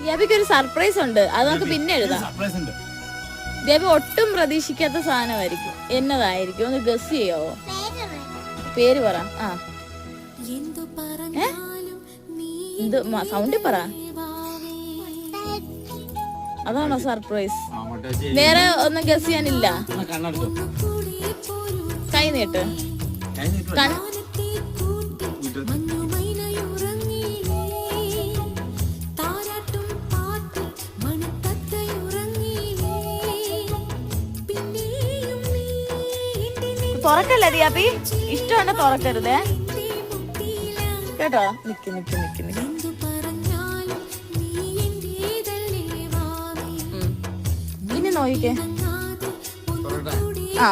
ദേവിക്ക് ഒരു സർപ്രൈസ് ഉണ്ട്, അത് നമുക്ക് പിന്നെ എഴുതാം. ദേവി ഒട്ടും പ്രതീക്ഷിക്കാത്ത സാധനമായിരിക്കും. എന്നതായിരിക്കും ഒന്ന് ഗസ് ചെയ്യാവോ? പേര് പറ. ആ എന്ത് സൗണ്ടിൽ പറ. അതാണോ സർപ്രൈസ്? വേറെ ഒന്നും ഗസ് ചെയ്യാനില്ല. കൈ നീട്ട്. തുറക്കല്ലേ ദിയാപ്പി? ഇഷ്ടമാണ് തുറക്കരുതേ കേട്ടോ. നിക്ക് നിക്ക് നിക്ക് നിക്ക്. ഇനി നോക്കിക്കേ. ആ